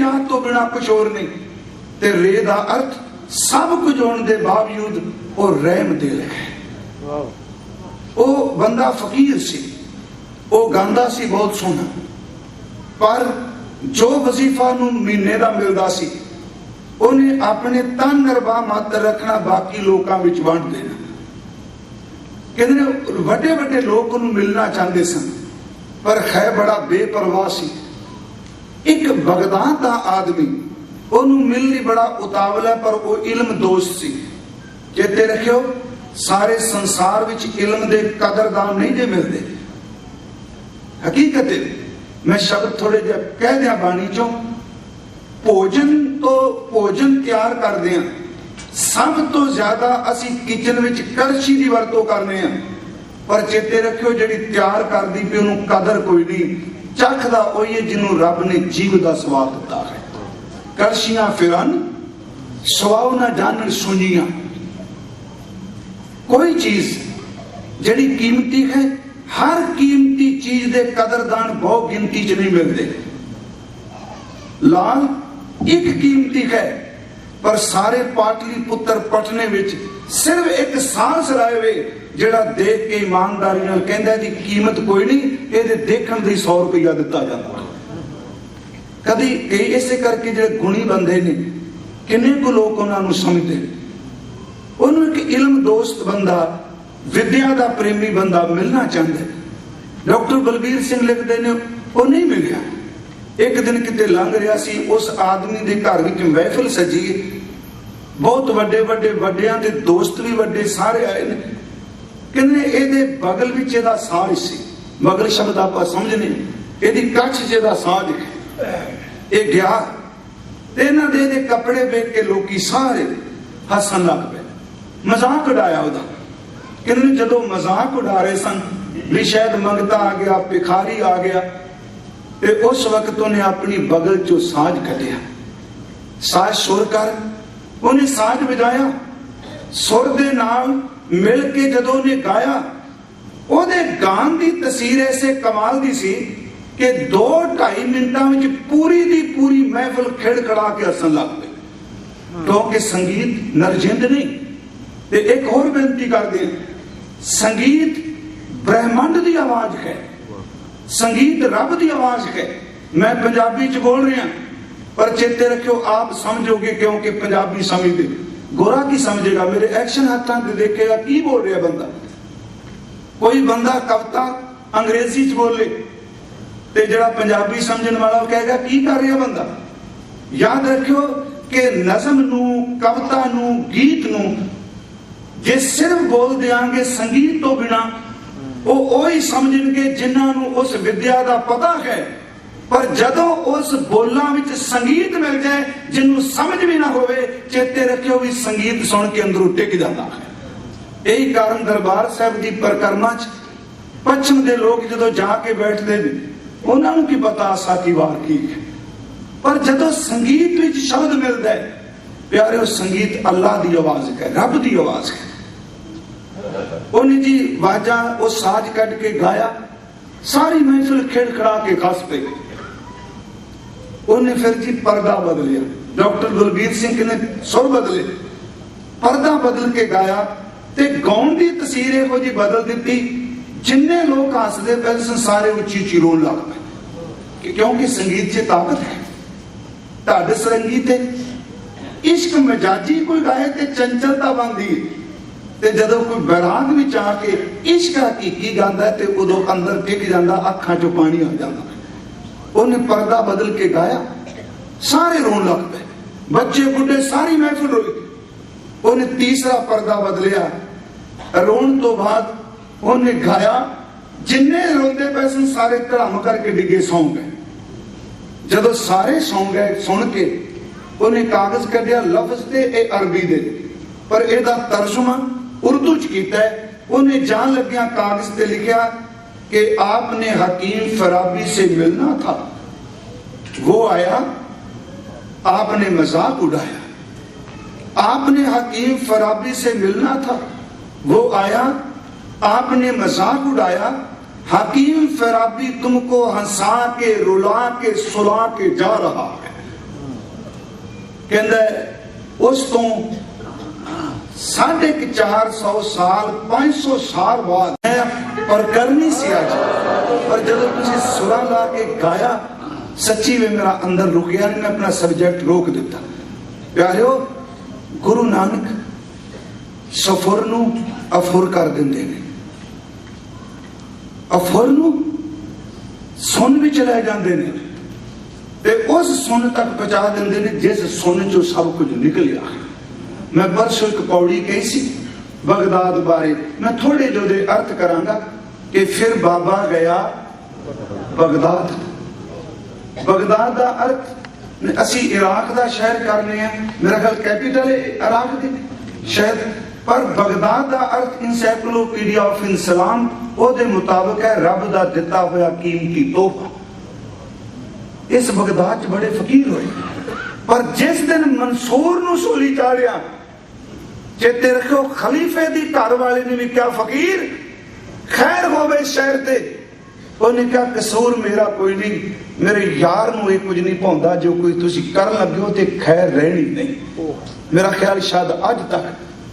कायनात तो बिना कुछ और नहीं। ते रे दा अर्थ सब कुछ होने के बावजूद वो रहम दिल है। वो बंदा फकीर सी, वो गांदा सी बहुत सोहना, पर जो वजीफा नूं महीने का मिलता सी उन्हें अपने तन नरबा मत रखना, बाकी लोगों विच वंड देना। कहते वड्डे वड्डे लोग उन्हें मिलना चाहते सन, पर है बड़ा बेपरवाह सी। एक बगदाद का आदमी उन्हें मिलनी बड़ा उतावला, पर वो इल्म दोस्त सी। चेते रखियो, सारे संसार विच इल्म दे कदरदान नहीं जे मिलते। हकीकत मैं शब्द थोड़े जे कह दिया बाणी चो, भोजन तो भोजन तैयार करते हैं, सब तो ज्यादा असी किचन विच कड़छी की वरतों करने हैं, पर चेते रखियो जिहड़ी तैयार करदी पई उहनूं कदर कोई नहीं। चखदा ओही है जिन्हों रब ने जीव का स्वाद दिता है। कड़छियां फिरन स्वाव ना जानन सुनियां। कोई चीज जिहड़ी कीमती है, हर कीमती चीज दे कदरदान बहुत गिनती च नहीं मिलते। लाल एक कीमती है, पर सारे पाटली पुत्र पटने विच सिर्फ एक सांस लाए वे जिहड़ा देख के ईमानदारी नाल कहंदा दी कीमत कोई नहीं, ये देखण दी 100 रुपया दिता जाता। कदी इसे करके जो गुणी बंदे ने किन्ने को लोग उन्होंने समझते, उन्होंने एक इल्म दोस्त बंदा, विद्या का प्रेमी बंदा मिलना चाहता है। डॉक्टर बलबीर सिंह लिखते ने वो नहीं मिलिया। एक दिन किते लंघ रहा सी, उस आदमी के घर में महफिल सजी, बहुत वड्डे वड्डे वड्डियां दे दोस्त भी वड्डे सारे आए ने। कहने ये बगल विच इहदा साज सी, बगल शब्द आप समझने, यदि कच्छ जिहदा साज है। ये गया इन्हां दे कपड़े वेख के लोकी सारे हसन लग पे, मजाक उड़ाया उहदा। कहने जदों मजाक उड़ा रहे सन भी शायद मंगता आ गया, भिखारी आ गया, ते उस वक्त उन्हें अपनी बगल चो साज कढ़िया। साज सुर कर, उन्हें साज बजाया, सुर दे नाल मिल के जदों उन्हें गाया, ओदे गान की तसीर ऐसे कमाल दी सी कि 2-2.5 मिनटां विच पूरी दी पूरी महफिल खिड़खड़ा के हसन लग पे, क्योंकि संगीत नरजिंद नहीं। ते एक होर बेनती कर दें, संगीत ब्रह्मांड की आवाज है, संगीत रब की आवाज है। मैं पंजाबी च बोल रहा, पर चेते रखियो आप समझोगे, क्योंकि पंजाबी समझते, गोरा की समझेगा, मेरे एक्शन हाथों से देखेगा की बोल रहा बंदा। कोई बंदा कविता अंग्रेजी च बोले ते जड़ा पंजाबी समझने वाला कहेगा की कर रहा बंदा। याद रखियो कि नज़म नू, कविता नू, गीत नू जे सिर्फ बोल देंगे संगीत तो बिना, वो ही समझणगे जिन्होंने उस विद्या का पता है, पर जदों उस बोलों में संगीत मिल जाए जिन्हों समझ भी ना होवे, चेते रखियो भी संगीत सुन के अंदरों टिक जाता है। यही कारण दरबार साहब की परिक्रमा च पश्चिम के लोग जो जाके बैठते हैं, उन्होंने की पता आसा की वार की है, पर जदों संगीत में शब्द मिलता है प्यारे, वो संगीत अल्लाह की आवाज है, रब की आवाज है। उन्हें जी वाजा वो साज कट के गाया, सारी महफिल खिड़खड़ा के खस पे। उन्हें फिर जी पर्दा बदलिया, डॉक्टर बलबीर सिंह ने सुर बदले, पर्दा बदल के गाया, ते गाउन की तस्वीर यहो जी बदल दी, जिन्ने लोग हसते पे सारे उची उची रोन लग पे, क्योंकि संगीत च ताकत है। ढड सरंगी ते इश्क मजाजी कोई गाए ते चंचलता बनती है, ते जदों कोई बैराग विच आके इश्क हकीकी गांदा है, ते उदों अंदर टिक जांदा, अखां चों पानी आ जांदा। उन्हें पर्दा बदल के गाया, सारे रोन लग पे, बच्चे बुढ़े सारी महफिल रोई। उन्हें तीसरा पर्दा बदलिया, रोन तो बाद उन्हें गाया, जिन्ने रोंदे पे सन सारे धड़म करके डिगे सौ गए। जदों सारे सौ गए सुन के उन्हें कागज कढ़िया, लफ्ज ते ए अरबी दे, पर एदा तर्जुमा उर्दू च कीता है। उन्हें जान लग्या कागज ते लिखा कि आपने हकीम फराबी से मिलना था, वो आया, आपने मजाक उड़ाया। आपने हकीम फराबी से मिलना था, वो आया, आपने मजाक उड़ाया। हकीम फराबी तुमको हंसा के, रुला के, सुला के जा रहा है। कहता उस तो 450 साल 500 साल बाद और करनी सी आज, पर जब तुझे सुरा ला के गाया सच्ची में मेरा अंदर रुक गया, मैं अपना सब्जेक्ट रोक दिता। प्यारियो, गुरु नानक सफुर नूं अफुर कर दिंदे ने, अफुर नूं सुन भी चले जाते हैं, ते उस सुन तक पहुंचा देंगे ने जिस सुन चो सब कुछ निकलिया। मैं परसों एक पौड़ी कही सी बगदाद बारे, मैं थोड़े जो दे अर्थ करांगा कि फिर बाबा गया बगदाद। बगदाद का अर्थ असी इराक का शहर करने हैं, मेरा ख्याल कैपिटल है इराक की शायद, पर बगदाद का अर्थ इंसाइक्लोपीडिया ऑफ इस्लाम ओदे मुताबिक है रब का दिता हुआ कीमती तोहफा। इस बगदाद च बड़े फकीर हुए, पर जिस दिन मंसूर नूं सूली चाढ़िया, चेते रखो खलीफे दी घर वाले ने भी क्या फकीर खैर होवे शहर ते, उन्हें क्या कसूर मेरा कोई नहीं, मेरे यार नूं कुछ नहीं पाउंदा, जो कोई तुसी कर लगे हो ते खैर रहनी नहीं। मेरा ख्याल शायद अज तक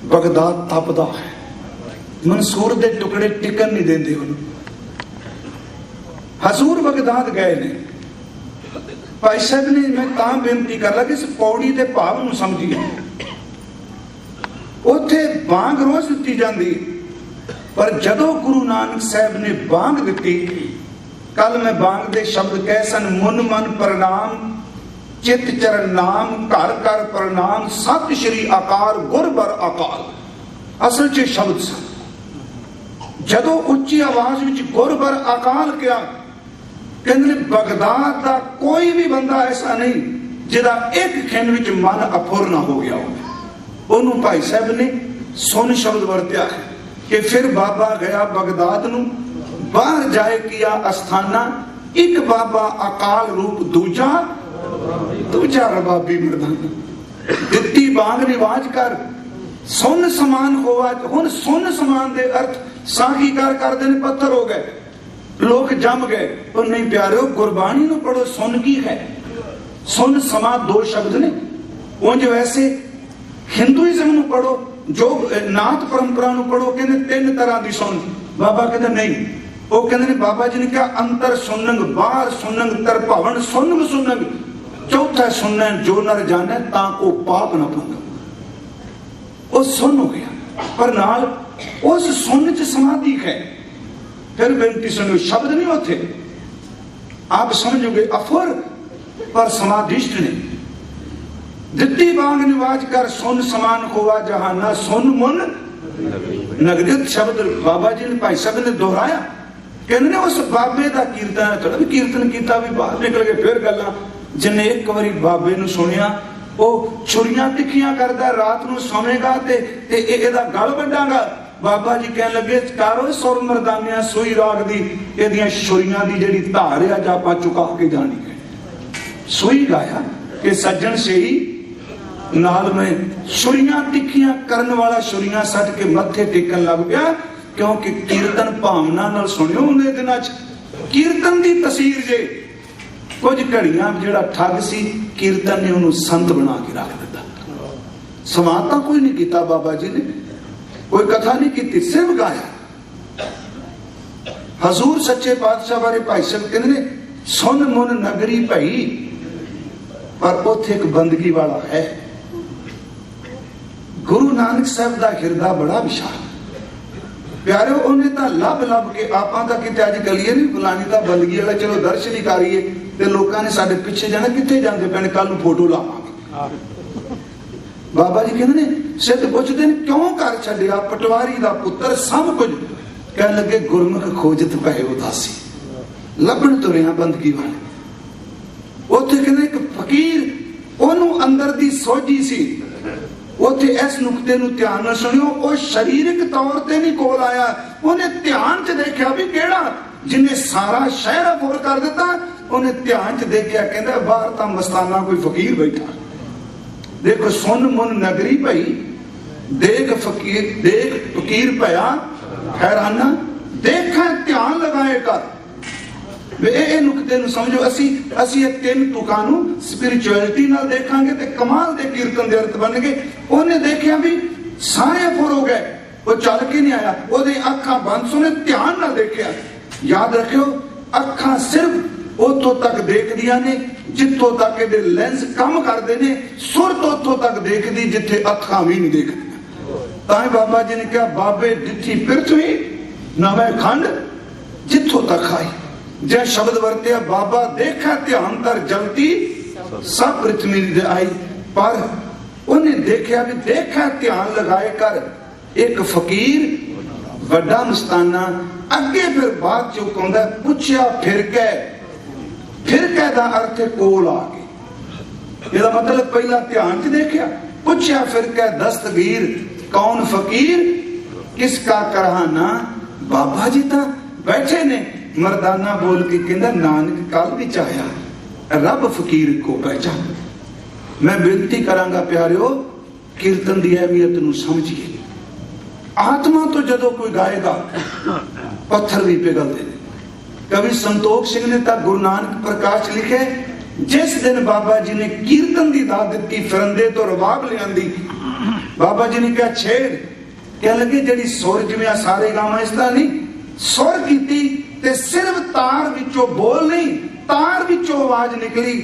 बगदाद तपदा है, मंसूर दे टुकड़े टिकन नहीं देंदे उन्हें। हजूर बगदाद गए ने, भाई साहब ने मैं तां बेनती कर लगा इस पौड़ी के भाव नूं समझिए। उत्थे बांग रोज दिती जाती, पर जदों गुरु नानक साहब ने बांग दिती, कल मैं बांग दे शब्द कह सन, मुन मन प्रणाम चित चरण नाम, घर कर प्रणाम सत श्री आकार गुर बर अकाल। असल च शब्द सन। जदों उच्ची आवाज विच गुर बर अकाल किया, कहते बगदाद का कोई भी बंदा ऐसा नहीं जिदा एक खिन विच मन अफुर ना हो गया हो। उन्होंने भाई साहब ने सुन शब्द वरत्या है कि फिर बाबा गया बगदाद नूं, बाहर जाए किया अस्थाना, एक बाबा अकाल रूप दूजा, दूजा रबाबी मर्दाना। दित्ती बांग रिवाज कर सुन समान होवा, हुण सुन समान दे अर्थ साखीकार कर देने पत्थर हो गए, लोग जम गए। और नहीं प्यारे, गुरबाणी नूं पढ़ो, सुन की है, सुन समा दो शब्द ने। उंज वैसे हिंदुइज्म नूं पढ़ो, जो नाथ परंपरा नूं पढ़ो, कहते तीन तरह की सुन। बाबा कहते नहीं, वो कहते बाबा जी ने कहा अंतर सुनंग, बाहर सुनंग, तर भवन सुनंग सुनंग, चौथा सुनना जो नर जाने ताको पाप न पाऊंगा। वो सुन हो गया, पर नाल उस सुन च समाधि है। फिर बेनती सुनो, शब्द नहीं होते, आप समझोगे अफुर, पर समाधिष्ट ने दित्ती बांग निवाज कर सुन समान होवा जहाना, सुन मुन नगरियत। शब्द बाबा जी ने भाई साहब ने दोहराया, कहने उस बाबे का कीर्तन, थोड़ा भी कीर्तन किया भी बाहर निकल गए। फिर गल्लां जिन्हें एक बारी बाबे नूं सुनिया, वो छुरियां तिखियां करदा, रात नूं सोवेगा ते एदा गल वड्डांगा। बाबा जी कह लगे कारो सुर मरदानिया सुई राग दी एदियां छुरियां दी जेड़ी धार है जा पा चुका के जानी है। सुई गाया कि सज्जन से ही नाल में छुरियां तिखियां करने वाला छुरियां सट के मत्थे टेकन लग गया, क्योंकि कीर्तन भावना नाल सुनियो। उन्हें दिनां च कीर्तन दी तसीर जे कुछ घड़ियां जिहड़ा ठग सी, कीर्तन ने उन्होंने संत बना के रख दिता। समाता कोई नहीं किया बाबा जी ने, कोई कथा नहीं की, सिर्फ गाया। हजूर सच्चे पातशाह बारे भाई साहब कहते सुन मुन नगरी भई, पर उथे एक बंदगी वाला है। गुरु नानक साहब का हिरदा बड़ा विशाल प्यारे, उन्हें तो लभ लभ के आप कि अज गलीए नहीं बुलानी तो बंदगी वाला, चलो दर्शन ही करिए, तो लोगों ने साढ़े पिछे जाना, कितने जाते पैने, कल फोटो लावांगे। बाबा जी कहते ने सिद्ध पुछते हैं क्यों घर छड्डिया, पटवारी का पुत्र सब कुछ, कह लगे गुरमुख खोजत पए उदासी, लभण तुरिया बंदगी वाले। उथे कहते एक फकीर, ओनू अंदर दी सोझी सी, उथे इस नुकते नूं ध्यान नाल सुनियो, वो शारीरिक तौर ते नहीं कोल आया, उन्हें ध्यान च देखा भी केड़ा जिन्हें सारा शहर अफुर कर दिता। उन्हें ध्यान च देखा, कहता बाहर तां मस्ताना कोई फकीर बैठा। देखो सुन मुन नगरी भई, देख फकीर भया हैराना, देखा ध्यान लगाए कर। ਇਹ ਨੁਕਤੇ ਨੂੰ ਸਮਝੋ। ਅਸੀਂ ਇਹ ਤਿੰਨ ਤੁਕਾਂ ਨੂੰ ਸਪਿਰਿਚੁਅਲਿਟੀ ਨਾਲ ਦੇਖਾਂਗੇ ਤੇ ਕਮਾਲ ਦੇ ਕੀਰਤਨ ਦੇ ਅਰਥ ਬਣਨਗੇ। ਉਹਨੇ ਦੇਖਿਆ ਵੀ ਸਾਰੇ ਫੁਰ ਹੋ ਗਏ, ਉਹ ਚੱਲ ਕੇ ਨਹੀਂ ਆਇਆ, ਉਹਦੇ ਅੱਖਾਂ ਬੰਦ ਸੋਨੇ ਧਿਆਨ ਨਾਲ ਦੇਖਿਆ। ਯਾਦ ਰੱਖਿਓ, ਅੱਖਾਂ ਸਿਰਫ ਉੱਥੋਂ ਤੱਕ ਦੇਖਦੀਆਂ ਨੇ ਜਿੱਥੋਂ ਤੱਕ ਇਹਦੇ ਲੈਂਸ ਕੰਮ ਕਰਦੇ ਨੇ। ਸੁਰਤ ਉੱਥੋਂ ਤੱਕ ਦੇਖਦੀ ਜਿੱਥੇ ਅੱਖਾਂ ਵੀ ਨਹੀਂ ਦੇਖਦੀਆਂ। ਤਾਂ ਹੀ ਬਾਬਾ ਜੀ ਨੇ ਕਿਹਾ, ਬਾਬੇ ਡਿੱਠੀ ਪ੍ਰਿਥਵੀ ਨਵੇਂ ਖੰਡ ਜਿੱਥੋਂ ਤੱਕ ਆਈ। ਜੇ ਸ਼ਬਦ ਵਰਤਿਆ, ਬਾਬਾ ਦੇਖਾ ਧਿਆਨ ਤਰ ਜਲਤੀ ਸਭ ਪ੍ਰਿਥਵੀ ਦੀ ਆਈ। ਪਰ ਉਹਨੇ ਦੇਖਿਆ ਵੀ ਦੇਖਾ ਧਿਆਨ ਲਗਾਏ ਕਰ ਇੱਕ ਫਕੀਰ ਵੱਡਾ ਮਸਤਾਨਾ। ਅੱਗੇ ਫਿਰ ਬਾਅਦ ਚ ਕਹਿੰਦਾ, ਪੁੱਛਿਆ ਫਿਰ ਕੇ ਦਾ ਅਰਥ ਕੋਲ ਆ ਕੇ। ਇਹਦਾ ਮਤਲਬ ਪਹਿਲਾਂ ਧਿਆਨ ਚ ਦੇਖਿਆ, ਪੁੱਛਿਆ ਫਿਰ ਕੇ ਦਸਤਗੀਰ ਕੌਣ ਫਕੀਰ ਕਿਸ ਕਾ ਕਰਹਾਨਾ। ਬਾਬਾ ਜੀ ਤਾਂ ਬੈਠੇ ਨੇ, ਮਰਦਾਨਾ ਬੋਲ ਕੇ ਕਹਿੰਦਾ, ਨਾਨਕ ਕੱਲ ਵਿੱਚ ਆਇਆ ਰੱਬ ਫਕੀਰ ਕੋ ਪਹਿਚਾਨ। ਮੈਂ ਬੇਨਤੀ ਕਰਾਂਗਾ ਪਿਆਰਿਓ, ਕੀਰਤਨ ਦੀ ਅਹਿਮੀਅਤ ਨੂੰ ਸਮਝੀਏ। ਆਤਮਾ ਤੋਂ ਜਦੋਂ ਕੋਈ ਗਾਏਗਾ ਪੱਥਰ ਵੀ ਪਿਘਲਦੇ ਨੇ। ਕਵੀ ਸੰਤੋਖ ਸਿੰਘ ਨੇ ਤਾਂ ਗੁਰੂ ਨਾਨਕ ਪ੍ਰਕਾਸ਼ ਲਿਖੇ, ਜਿਸ ਦਿਨ ਬਾਬਾ ਜੀ ਨੇ ਕੀਰਤਨ ਦੀ ਦਾਤ ਦਿੱਤੀ, ਫਿਰੰਦੇ ਤੋਂ ਰਬਾਬ ਲਿਆਂਦੀ। ਬਾਬਾ ਜੀ ਨੇ ਕਿਹਾ ਛੇੜ, ਕਹਿ ਲੱਗੇ ਜਿਹੜੀ ਸੁਰ ਜਿਵੇਂ ਸਾਰੇ ਗਾਵਾਂ ਇਸ ਤਰ੍ਹਾਂ ਨਹੀਂ, ਸੁਰ ਕੀਤੀ ਤੇ ਸਿਰਫ ਤਾਰ ਵਿੱਚੋਂ ਬੋਲ ਨਹੀਂ, ਤਾਰ ਵਿੱਚੋਂ ਆਵਾਜ਼ ਨਿਕਲੀ,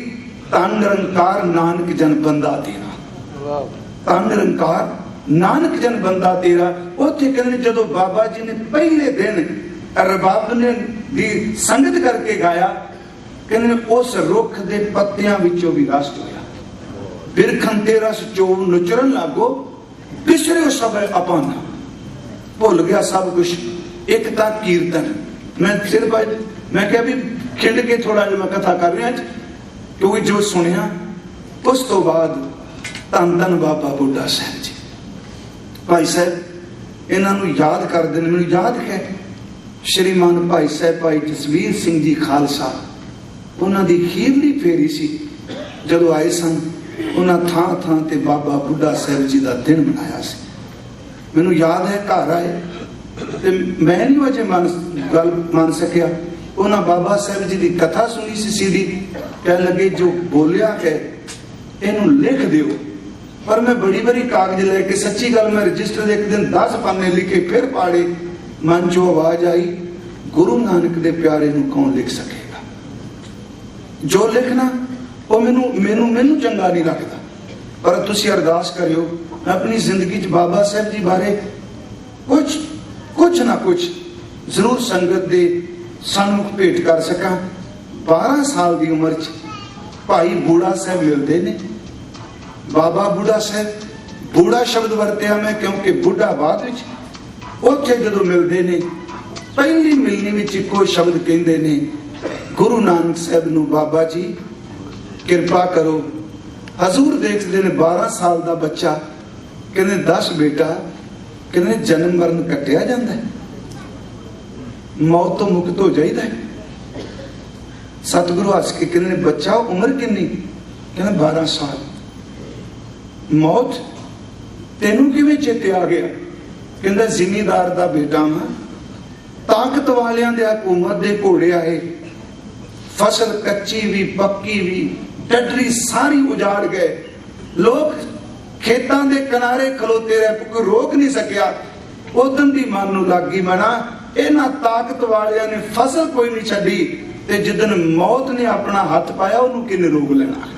ਧੰਨ ਨਿਰੰਕਾਰ ਨਾਨਕ ਜਨ ਬੰਦਾ ਤੇਰਾ। ਧੰਨ ਨਿਰੰਕਾਰ ਨਾਨਕ ਜਨ ਬੰਦਾ ਤੇਰਾ। ਉੱਥੇ ਕਹਿੰਦੇ ਜਦੋਂ ਬਾਬਾ ਜੀ ਨੇ ਪਹਿਲੇ ਦਿਨ ਰਬਾਬ ਨੇ ਦੀ ਸੰਗਤ ਕਰਕੇ ਗਾਇਆ, ਕਹਿੰਦੇ ਉਸ ਰੁੱਖ ਦੇ ਪੱਤਿਆਂ ਵਿੱਚੋਂ ਵੀ ਰਸ ਹੋਇਆ। ਬਿਰਖਨ ਤੇ ਰਸ ਚੋ ਨੁਚਰਨ ਲੱਗੋ, ਬਿਸਰਿਓ ਸਭ ਆਪਾਨਾ। ਭੁੱਲ ਗਿਆ ਸਭ ਕੁਝ, ਇੱਕ ਤਾਂ ਕੀਰਤਨ। ਮੈਂ ਕਿਹਾ ਵੀ ਖਿੰਡ ਕੇ ਥੋੜਾ ਜਿਹਾ ਮੈਂ ਕਥਾ ਕਰ ਰਿਹਾ, ਕਿਉਂਕਿ ਜੋ ਸੁਣਿਆ ਉਸ ਤੋਂ ਬਾਅਦ ਧੰਨ ਧੰਨ ਬਾਬਾ ਬੁੱਢਾ ਸਾਹਿਬ ਜੀ। ਭਾਈ ਸਾਹਿਬ ਇਹਨਾਂ ਨੂੰ ਯਾਦ ਕਰਦੇ ਨੇ, ਮੈਨੂੰ ਯਾਦ ਹੈ ਸ਼੍ਰੀਮਾਨ ਭਾਈ ਸਾਹਿਬ ਭਾਈ ਜਸਵੀਰ ਸਿੰਘ ਜੀ ਖਾਲਸਾ, ਉਹਨਾਂ ਦੀ ਅਖੀਰਲੀ ਫੇਰੀ ਸੀ ਜਦੋਂ ਆਏ ਸਨ। ਉਹਨਾਂ ਥਾਂ ਥਾਂ ਤੇ ਬਾਬਾ ਬੁੱਢਾ ਸਾਹਿਬ ਜੀ ਦਾ ਦਿਨ ਮਨਾਇਆ ਸੀ। ਮੈਨੂੰ ਯਾਦ ਹੈ ਘਰ ਆਏ ਤੇ ਮੈਂ ਨਹੀਂ ਅਜੇ ਗੱਲ ਮੰਨ ਸਕਿਆ। ਉਹਨਾਂ ਬਾਬਾ ਸਾਹਿਬ ਜੀ ਦੀ ਕਥਾ ਸੁਣੀ ਸੀ ਸੀਡੀ, ਕਹਿਣ ਲੱਗੇ ਜੋ ਬੋਲਿਆ ਹੈ ਇਹਨੂੰ ਲਿਖ ਦਿਓ। ਪਰ ਮੈਂ ਬੜੀ ਕਾਗਜ਼ ਲੈ ਕੇ, ਸੱਚੀ ਗੱਲ ਮੈਂ ਰਜਿਸਟਰ ਦੇ ਇੱਕ ਦਿਨ 10 ਪੰਨੇ ਲਿਖੇ, ਫਿਰ ਪਾੜੇ। ਮਨ ਚੋਂ ਆਵਾਜ਼ ਆਈ, ਗੁਰੂ ਨਾਨਕ ਦੇ ਪਿਆਰੇ ਨੂੰ ਕੌਣ ਲਿਖ ਸਕੇਗਾ। ਜੋ ਲਿਖਣਾ ਉਹ ਮੈਨੂੰ ਚੰਗਾ ਨਹੀਂ ਲੱਗਦਾ, ਪਰ ਤੁਸੀਂ ਅਰਦਾਸ ਕਰਿਓ ਆਪਣੀ ਜ਼ਿੰਦਗੀ 'ਚ ਬਾਬਾ ਸਾਹਿਬ ਜੀ ਬਾਰੇ ਕੁਝ ਨਾ ਕੁਝ ਜ਼ਰੂਰ ਸੰਗਤ ਦੇ ਸਨਮੁਖ ਭੇਟ ਕਰ ਸਕਾਂ। 12 ਸਾਲ ਦੀ ਉਮਰ 'ਚ ਭਾਈ ਬੂੜਾ ਸਾਹਿਬ ਮਿਲਦੇ ਨੇ। ਬਾਬਾ ਬੁੱਢਾ ਸਾਹਿਬ, ਬੂੜਾ ਸ਼ਬਦ ਵਰਤਿਆ ਮੈਂ ਕਿਉਂਕਿ ਬੁੱਢਾ ਬਾਅਦ ਵਿੱਚ। ਉੱਥੇ ਜਦੋਂ ਮਿਲਦੇ ਨੇ, ਪਹਿਲੀ ਮਿਲਣੀ ਵਿੱਚ ਇੱਕੋ ਸ਼ਬਦ ਕਹਿੰਦੇ ਨੇ, ਗੁਰੂ ਨਾਨਕ ਸਾਹਿਬ ਨੂੰ, ਬਾਬਾ ਜੀ ਕਿਰਪਾ ਕਰੋ। ਹਜ਼ੂਰ ਦੇਖਦੇ ਨੇ 12 ਸਾਲ ਦਾ ਬੱਚਾ, ਕਹਿੰਦੇ 10 ਬੇਟਾ, ਕਹਿੰਦੇ ਜਨਮ ਮਰਨ ਕੱਟਿਆ ਜਾਂਦਾ ਹੈ, ਮੌਤ ਤੋਂ ਮੁਕਤ ਹੋ ਜਾਈਦਾ ਹੈ। ਸਤਿਗੁਰੂ ਹੱਸ ਕੇ ਕਹਿੰਦੇ ਬੱਚਾ ਉਮਰ ਕਿੰਨੀ? ਕਹਿੰਦੇ 12 ਸਾਲ। ਮੌਤ ਤੈਨੂੰ ਕਿਵੇਂ ਚੇਤੇ ਆ ਗਿਆ? ਕਹਿੰਦਾ ਜ਼ਿਮੀਦਾਰ ਦਾ ਬੇਟਾ ਮੈਂ, ਤਾਕਤ ਵਾਲਿਆਂ ਦੇ ਹਕੂਮਤ ਦੇ ਘੋੜੇ ਆਏ, ਫਸਲ ਕੱਚੀ ਵੀ ਪੱਕੀ ਵੀ ਡੱਡਰੀ ਸਾਰੀ ਉਜਾੜ ਗਏ। ਲੋਕ ਖੇਤਾਂ ਦੇ ਕਿਨਾਰੇ ਖਲੋਤੇ ਰਹੇ, ਕੋਈ ਰੋਕ ਨਹੀਂ ਸਕਿਆ। ਉਦੋਂ ਦੀ ਮਨ ਨੂੰ ਲੱਗੀ ਮਨਾ, ਇਹਨਾਂ ਤਾਕਤ ਵਾਲਿਆਂ ਨੇ ਫਸਲ ਕੋਈ ਨਹੀਂ ਛੱਡੀ, ਤੇ ਜਿੱਦਨ ਮੌਤ ਨੇ ਆਪਣਾ ਹੱਥ ਪਾਇਆ ਉਹਨੂੰ ਕਿੰਨੇ ਰੋਕ ਲੈਣਾ।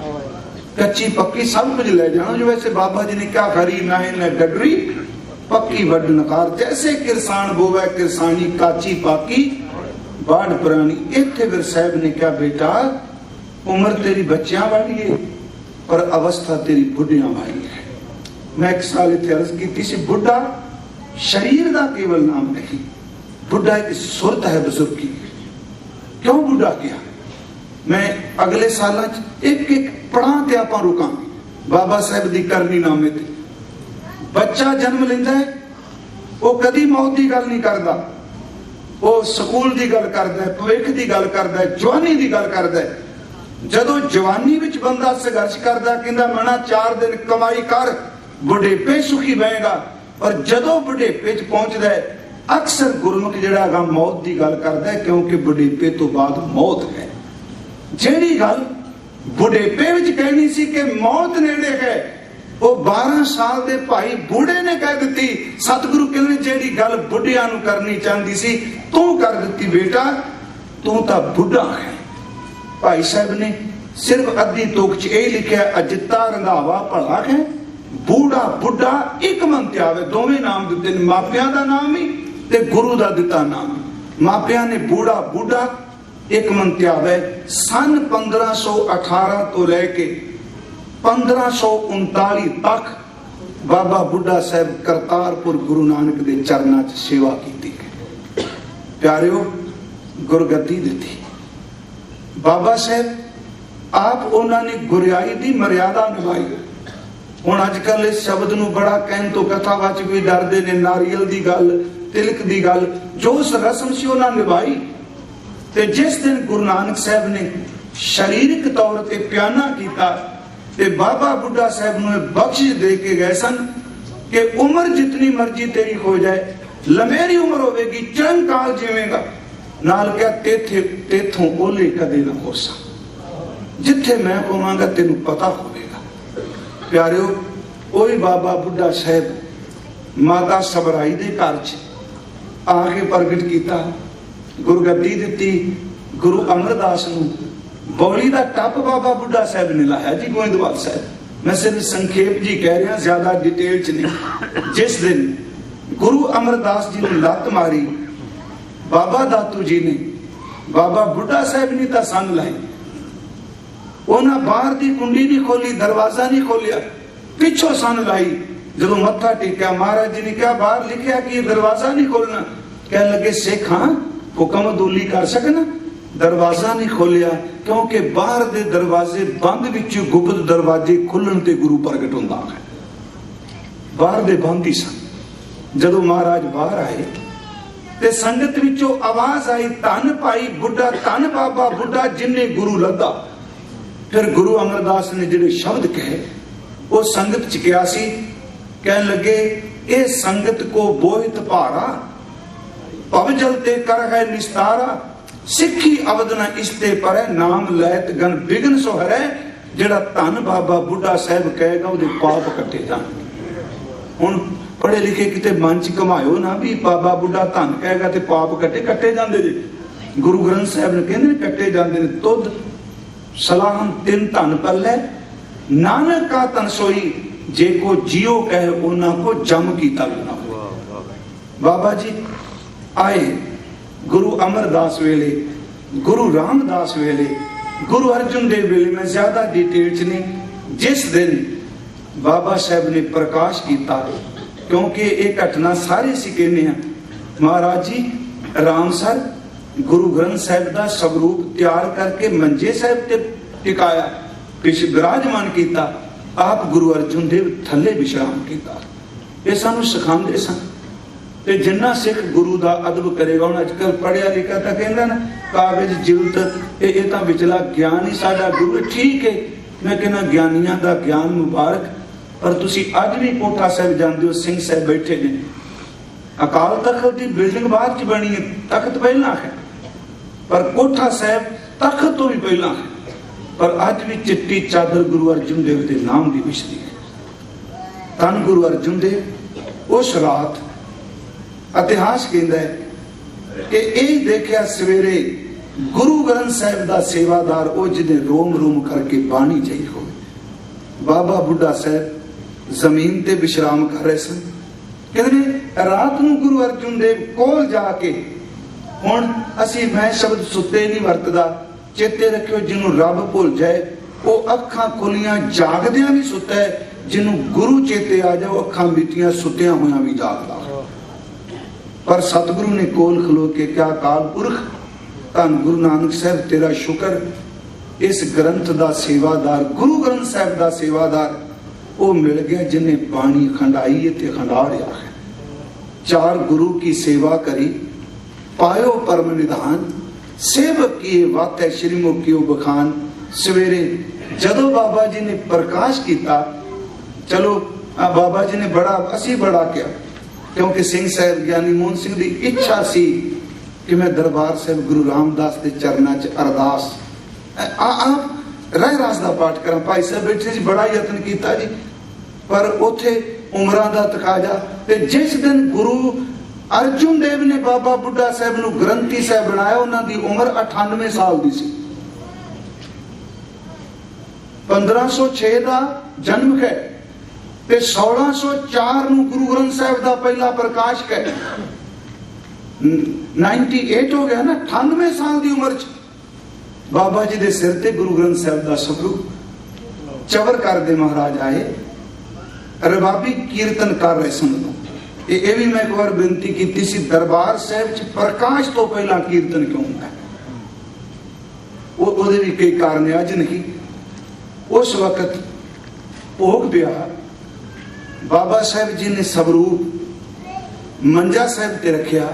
ਕੱਚੀ ਪੱਕੀ ਸਭ ਕੁਝ ਲੈ ਜਾਣਾ। ਜੋ ਵੈਸੇ ਬਾਬਾ ਜੀ ਨੇ ਕਿਹਾ, ਖਰੀ ਨਾਹੇ न डडरी पक्की वड नकार, जैसे किरसान बोवे किरसानी काची पाकी बाढ़ पुरानी। इत्थे फिर साहब ने कहा, बेटा उम्र तेरी बच्चियां वाली है पर अवस्था तेरी बुढ़ियां वाली है। मैं एक साल इत्थे अर्ज की सी, बुढ़ा शरीर का केवल नाम नहीं, बुढ़ा एक सुरत है बुजुर्ग की। क्यों बुढ़ा किया? मैं अगले साल एक पढ़ा ते आपां रुकांगे बाबा साहब दी करनी नामे ते। बच्चा जन्म लेंदा है, वो कदी मौत की गल नहीं करता, वो स्कूल की गल करता है, भविख की गल करता है, जवानी की गल करता है। जदों जवानी विच बंदा संघर्ष करता, कहंदा मना 4 दिन कमाई कर, बुढ़ेपे सुखी बहेगा। पर जदों बुढ़ेपे च पहुंचदा है, अक्सर गुरमुख जिहड़ा हैगा मौत की गल करदा है, क्योंकि बुढ़ेपे तो बाद मौत है। जिहड़ी गल बुढ़ेपे विच कहनी सी कि मौत नेड़े है, वो 12 साल के भाई बूढ़े ने कह दी। सतगुरु कहने जिहड़ी गल बुढ़िया नूं करनी चाहती सी तू कर दी बेटा, तू तो बुढ़ा है। भाई साहब ने सिर्फ अद्धी तुक च यह लिखा, अजिता रंधावा भला है, बूढ़ा बुढ़ा एक मन ते आवे। दोवें नाम दिते ने, मापियां दा नाम ही ते गुरु दा दिता नाम। मापियां ने बूढ़ा बुढ़ा एक मन ते आवे। सन 1518 तो लैके 1539 तक बाबा बुढ़ा साहब करतारपुर गुरु नानक दे चरनां च सेवा की। प्यारिओ, गुरगद्दी दी बाबा साहब आप उन्होंने गुरियाई की मर्यादा निभाई। हुण अजकल इस शब्द नूं बड़ा कहन तो कथावाचक भी डरदे ने। नारियल की गल, तिलक की गल, जो उस रस्म से उन्होंने निभाई। ते जिस दिन गुरु नानक साहब ने शारीरिक तौर पर प्याना किया ते बाबा बुढ़ा साहब नूं बख्शिश दे के गए सन कि उम्र जितनी मर्जी तेरी हो जाए, लंमेरी उम्र होगी, चिरंकाल जीवेगा। नाल क्या तेथों ओले कदे ना हो सा, जिथे मैं होवांगा तेनू पता होगा। प्यारिओ, वही बाबा बुढ़ा साहब माता सबराई दे घर च आके प्रगट किया, गुरगद्दी दी। गुरु अमरदास नूं बौली का टप बाबा बुढ़ा साहब ने लाया जी गोइंदवाल साहब। मैं सिर्फ संखेप जी कह रहा, ज्यादा डिटेल च नहीं। जिस दिन गुरु अमरदास जी ने लत मारी, बाबा दातू जी ने बाबा बुढ़ा साहब ने तो सन लाई। उन्हें बाहर की कुंडी नहीं खोली, दरवाजा नहीं खोलिया, पिछों सन लाई। जो मत्था टेकिया, महाराज जी ने कहा बाहर लिखा कि दरवाजा नहीं खोलना। कह लगे सिख हाँ हुक्म दूली कर सकना, दरवाजा नहीं खोलिया क्योंकि बाहर दे दरवाजे बंद विच गुप्त दरवाजे खुलण ते गुरु प्रगट हुंदा है। बाहर दे बंद ही सन। जदों महाराज बाहर आए ते संगत विचों आवाज आई, धन भाई बुढ़ा, धन बाबा बुढ़ा जिन्ने गुरु लद्दा। फिर गुरु अमरदास ने जिहड़े शब्द कहे वो संगत च किया सी। कहन लगे ए संगत को बोहित भारा, भव जलते कर है निस्तारा, सिखी अवध न इसते पर नाम लैत गन बिघन सो हरै। जिहड़ा धन बाबा बुढ़ा साहब कहेगा उहदे पाप कटे जाणगे। हुण पढ़े लिखे किते मन च घमायो ना भी बाबा बुढ़ा धन कहेगा ते पाप कटे जांदे जे। गुरु ग्रंथ साहब ने कहंदे कटे जांदे ने। तुद सलाहन तिन धन पल्लै, नानक का तन सोई, जे को जियो कहे उन्हां को जम की तल ना हो। बाबा जी आए गुरु अमरदास वेले, गुरु रामदास वेले, गुरु अर्जुन देव वेले। मैं ज्यादा डिटेल च नहीं। जिस दिन बाबा साहब ने प्रकाश किया, क्योंकि एक घटना सारे सी कहने हैं, महाराज जी राम सर गुरु ग्रंथ साहब का स्वरूप तैयार करके मंजे साहब ते टिकाया, पिछ विराजमान किया। आप गुरु अर्जुन देव थले विश्राम किया। ये सानू सिखाते सन। ते जिन्ना सिख गुरु का अदब करेगा। हुण अजकल पढ़िया लिखा तो कहंदा ना कागज जिलत ये तो विचला ज्ञान ही साडा गुरु। ठीक है, मैं कहना ज्ञानियों का ज्ञान मुबारक, पर तुसी अज भी कोठा साहब जाते हो, सिंह साहब बैठे ने, अकाल तख्त की बिल्डिंग बाद च बनी है, तख्त पहला है, पर कोठा साहब तख्त तो भी पहला है। पर अज भी चिट्टी चादर गुरु अर्जुन देव के नाम की विछदी है। धन गुरु अर्जुन देव उस रात इतिहास कहता है कि यही देखा सवेरे गुरु ग्रंथ साहब का सेवादार वो जिन्हें रोम रोम करके बाणी जाई हो। बाबा बुढ़ा साहब जमीन ते विश्राम कर रहे सन। कहते रात नूं गुरु अर्जुन देव कोल जाके, हुण असी मैं शब्द सुते नहीं वरतदा, चेते रखियो जिन्हों रब भुल जाए वो अखां खुलियां जागदियां भी सुता है, जिन्हों गुरु चेते आ जाओ अखां मिटियां सुतिया हुआ भी जागदा। पर सतगुरु ने कोल खलो के क्या काल पुरख धन गुरु नानक साहब तेरा शुक्र, इस ग्रंथ का सेवादार गुरु ग्रंथ साहब का सेवादार वो मिल गया जिन्हें बाणी खंडाई है ते खंडा रहा है। चार गुरु की सेवा करी, पायो परम निधान, सेवक किए वाते श्रीमुखियो बखान। सवेरे जदों बाबा जी ने प्रकाश किया, चलो बाबा जी ने बड़ा असी बड़ा किया, क्योंकि सिंह साहब ज्ञानी मोहन सिंह की इच्छा सी कि मैं दरबार साहब गुरु रामदास के चरणों च अरदास आप रह रास का पाठ करा। भाई साहब बैठे जी, बड़ा यत्न किया जी, पर उथे उम्रां दा तकाजा। ते जिस दिन गुरु अर्जुन देव ने बाबा बुढ़ा साहब नूं ग्रंथी साहब बनाया, उन्हां दी उम्र 98 साल दी सी। 1506 का जन्म है ते 1604 नूं गुरु ग्रंथ साहब का पहला प्रकाश है। 98 हो गया ना, 98 साल की उम्र च बाबा जी के सिर ते गुरु ग्रंथ साहब का स्वरूप चवर करते महाराज आए। रबाबी कीर्तन कर रहे सुन लो। ये भी मैं एक बार बेनती की सी, दरबार साहब च प्रकाश तो पहला कीर्तन क्यों होता है? वो भी कई कारण अज नहीं। उस वक्त भोग पिया बाबा साहब जी ने स्वरूप मंजा साहब ते रखिया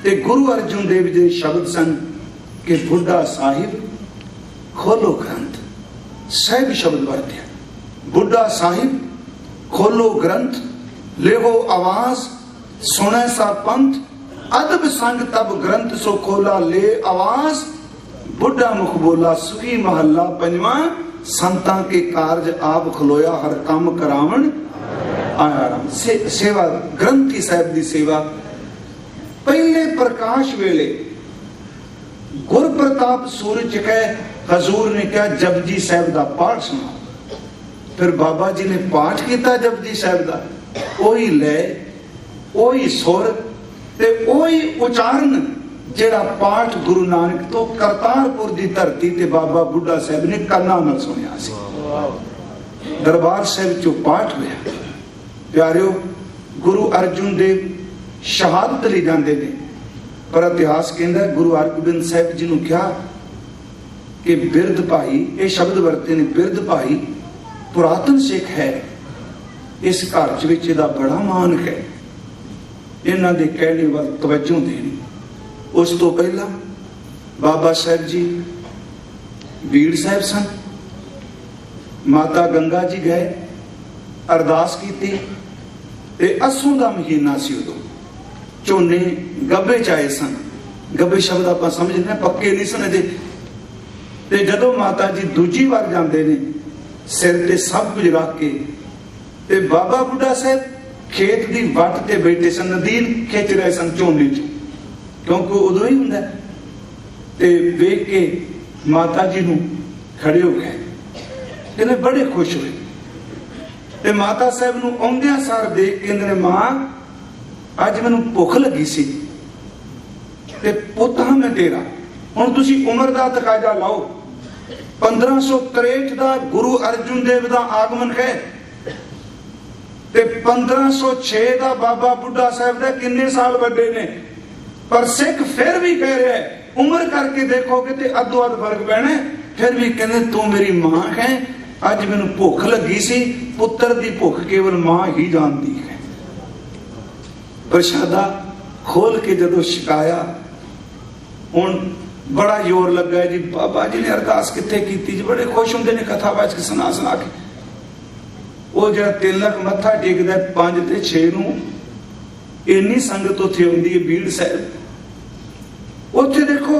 ते गुरु अर्जुन देव जी शब्द सन कि बुढ़ा साहिब खोलो ग्रंथ। साहिब शब्द वरत्या, बुढ़ा साहिब खोलो ग्रंथ, लेहो आवाज सुने सा पंथ, अदब संग तब ग्रंथ सो खोला ले आवाज, बुढ़ा मुख बोला सुखी महला पंजवा, संतां के कारज आप खलोया हर काम करावण आया राम। सेवा ग्रंथी साहब की सेवा पहले प्रकाश वेले गुर प्रताप सूरज कह हजूर ने कहा जपजी साहब का पाठ सुना। फिर बाबा जी ने पाठ किया जपजी साहब का, ओही लय ओही सुर ते ओही उचारण जेड़ा पाठ गुरु नानक तो करतारपुर की धरती ते बाबा बुढ़ा साहब ने काना नाल सुनिया सी। दरबार साहब चो पाठ होया। प्यारियो, गुरु अर्जुन देव शहादत ले जाते हैं, पर इतिहास कहता गुरु हरगोबिंद साहब जी ने कहा कि बिरध भाई, ये शब्द वरते ने, बिरध भाई पुरातन सिख है, इस घर च बड़ा मान है, इन्हां दे कहने वाल तवज्जो देनी। उस तो पहला बाबा साहब जी बीड़ साहब सन, माता गंगा जी गए, अरदास की, असों का महीना सी, उदों झोने गब्बे च आए सन। गब्बे शब्द आप समझने पक्के नहीं सुनते। ते जदों माता जी दूजी बार जाते ने सिर ते सब कुछ रख के, ते बाबा बुढ़ा साहब खेत की वट ते बैठे सन, नदीन खिंच रहे सन झोने च, क्योंकि उदों ही हुंदा। ते वेख के माता जी नूं खड़े हो गए, कहते बड़े खुश हुए। ते माता साहब नूं आउंदियां सार देख के कहंदे ने, मां अज मैनूं भुख लगी सी ते पुੱਤ हां मैं तेरा, हुण तुसीं उम्र दा तकाजा लाओ। 1563 का गुरु अर्जुन देव का आगमन है ते 1506 का बाबा बुढ़ा साहब का किन्ने साल बड़े ने, पर सिख फिर भी कह रहा है उम्र करके देखोगे तो अद्धो अध फर्क पैना। फिर भी कहते तू मेरी मां है, अज मैनूं भुख लगी सी, पुत्र की भुख केवल मां ही जानती है। प्रशादा खोल के जदों छकाया, हुण बड़ा जोर लगा है जी। बाबा जी ने अरदास कित्थे कीती जी, बड़े खुश होंदे ने कथावाचक सुना सुना के। वो जो तिलक मत्था टेकदा 5 ते 6 नूं, इन्नी संगत उत्थे आउंदी है बीड़ साहब। उत्थे देखो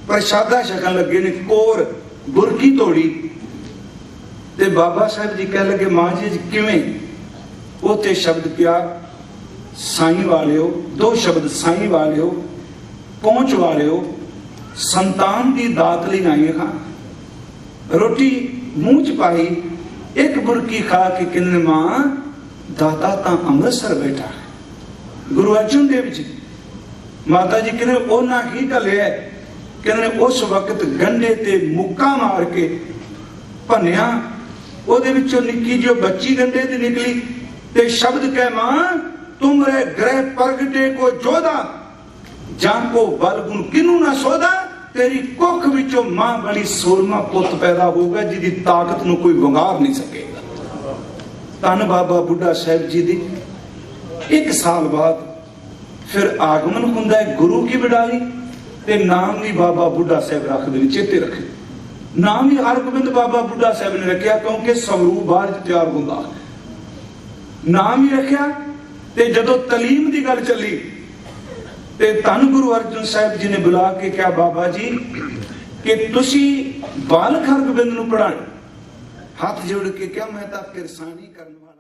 प्रशादा छकन लगे ने, कोर बुरकी तोड़ी ते बाबा साहब जी कह लगे मां जी किवें? उत्थे शब्द पिया साईं वालिओ, 2 शब्द साईं वालिओ, पहुंच वालिओ, संतान की दात ली आई खां। रोटी मुंह च पाई, एक बुरकी खा के कहने मां दाता तां अमृतसर बैठा है। गुरु अर्जुन देव जी माता जी कहने ओना ही गलिया, कहने उस वक्त गंढे ते मुक्का मार के भन्निया, ओदे विचों निक्की जो बच्ची गंढे ते निकली ते शब्द कह मां तुमरे ग्रह प्रगटे को जोधा, जाको बल गुण किनू ना सोधा, तेरी कुख विचों मां बड़ी सोरमा पुत पैदा होगा जिसकी ताकत नूं कोई वंगार नहीं सकेगा। धन बाबा बुढ़ा साहब जी दी 1 साल बाद फिर आगमन हुंदा है गुरु की वडाई, ते नाम भी बाबा बुढ़ा साहब रख दे, चेते रखे। नाम ही हरगोबिंद बाबा बुढ़ा साहब ने रखा, क्योंकि स्वरूप बाहर तैयार होंदा। नाम ही रखा ਤੇ ਜਦੋਂ ਤਾਲੀਮ ਦੀ ਗੱਲ ਚੱਲੀ ਤੇ ਧੰਨ ਗੁਰੂ ਅਰਜਨ ਸਾਹਿਬ ਜੀ ਨੇ ਬੁਲਾ ਕੇ ਕਿਹਾ, ਬਾਬਾ ਜੀ ਕਿ ਤੁਸੀਂ ਬਾਲਕ ਹਰਗੋਬਿੰਦ ਨੂੰ ਪੜ੍ਹਾਣਾ। ਹੱਥ ਜੋੜ ਕੇ ਕਿਹਾ, ਮੈਂ ਤਾਂ ਕਿਰਸਾਨੀ ਕਰਨ ਵਾਲਾ।